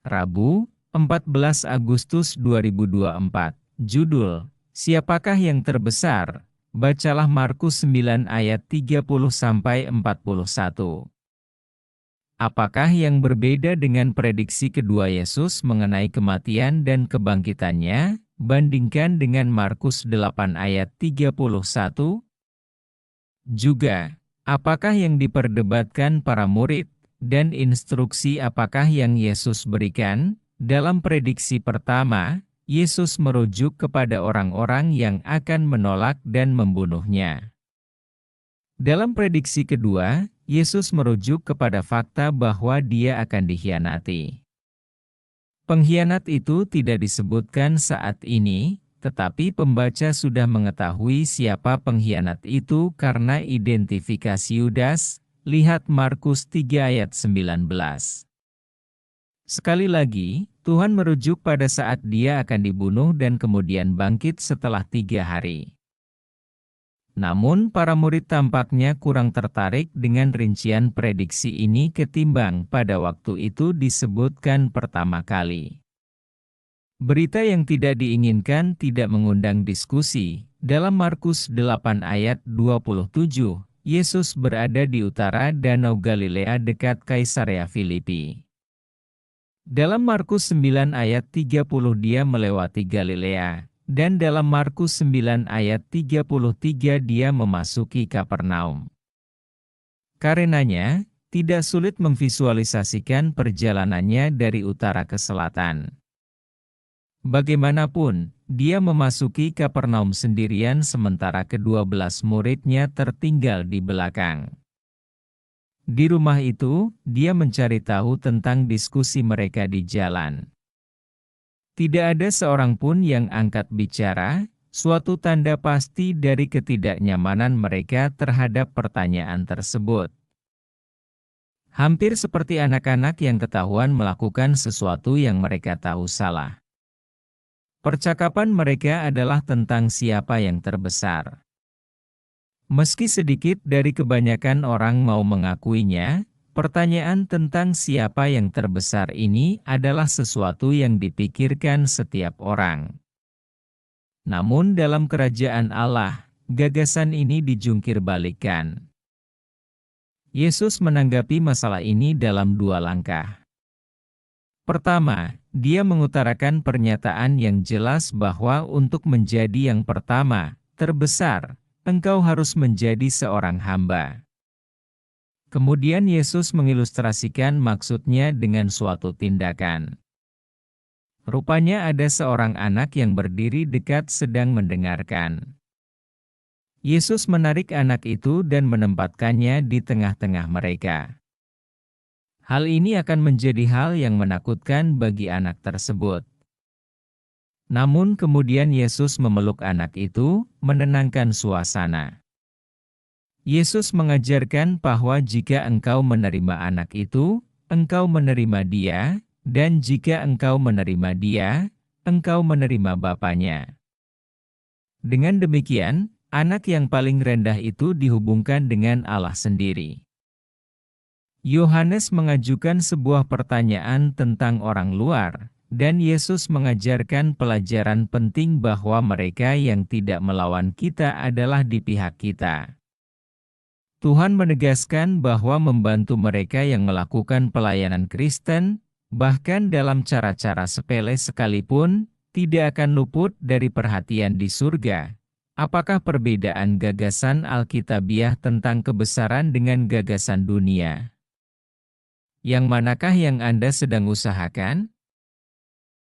Rabu, 14 Agustus 2024. Judul, Siapakah yang terbesar? Bacalah Markus 9 ayat 30-41. Apakah yang berbeda dengan prediksi kedua Yesus mengenai kematian dan kebangkitannya? Bandingkan dengan Markus 8 ayat 31. Juga, apakah yang diperdebatkan para murid, dan instruksi apakah yang Yesus berikan? Dalam prediksi pertama, Yesus merujuk kepada orang-orang yang akan menolak dan membunuhnya. Dalam prediksi kedua, Yesus merujuk kepada fakta bahwa Dia akan dikhianati. Pengkhianat itu tidak disebutkan saat ini, tetapi pembaca sudah mengetahui siapa pengkhianat itu karena identifikasi Yudas. Lihat Markus 3 ayat 19. Sekali lagi, Tuhan merujuk pada saat Dia akan dibunuh dan kemudian bangkit setelah 3 hari. Namun para murid tampaknya kurang tertarik dengan rincian prediksi ini ketimbang pada waktu itu disebutkan pertama kali. Berita yang tidak diinginkan tidak mengundang diskusi. Dalam Markus 8 ayat 27, Yesus berada di utara Danau Galilea dekat Kaisarea Filipi. Dalam Markus 9 ayat 30 Dia melewati Galilea. Dan dalam Markus 9 ayat 33 Dia memasuki Kapernaum. Karenanya, tidak sulit memvisualisasikan perjalanannya dari utara ke selatan. Bagaimanapun, Dia memasuki Kapernaum sendirian sementara ke-12 muridnya tertinggal di belakang. Di rumah itu, Dia mencari tahu tentang diskusi mereka di jalan. Tidak ada seorang pun yang angkat bicara, suatu tanda pasti dari ketidaknyamanan mereka terhadap pertanyaan tersebut. Hampir seperti anak-anak yang ketahuan melakukan sesuatu yang mereka tahu salah. Percakapan mereka adalah tentang siapa yang terbesar. Meski sedikit dari kebanyakan orang mau mengakuinya, pertanyaan tentang siapa yang terbesar ini adalah sesuatu yang dipikirkan setiap orang. Namun dalam kerajaan Allah, gagasan ini dijungkirbalikkan. Yesus menanggapi masalah ini dalam 2 langkah. Pertama, Dia mengutarakan pernyataan yang jelas bahwa untuk menjadi yang pertama, terbesar, engkau harus menjadi seorang hamba. Kemudian Yesus mengilustrasikan maksudnya dengan suatu tindakan. Rupanya ada seorang anak yang berdiri dekat sedang mendengarkan. Yesus menarik anak itu dan menempatkannya di tengah-tengah mereka. Hal ini akan menjadi hal yang menakutkan bagi anak tersebut. Namun kemudian Yesus memeluk anak itu, menenangkan suasana. Yesus mengajarkan bahwa jika engkau menerima anak itu, engkau menerima Dia, dan jika engkau menerima Dia, engkau menerima Bapanya. Dengan demikian, anak yang paling rendah itu dihubungkan dengan Allah sendiri. Yohanes mengajukan sebuah pertanyaan tentang orang luar, dan Yesus mengajarkan pelajaran penting bahwa mereka yang tidak melawan kita adalah di pihak kita. Tuhan menegaskan bahwa membantu mereka yang melakukan pelayanan Kristen, bahkan dalam cara-cara sepele sekalipun, tidak akan luput dari perhatian di surga. Apakah perbedaan gagasan Alkitabiah tentang kebesaran dengan gagasan dunia? Yang manakah yang Anda sedang usahakan?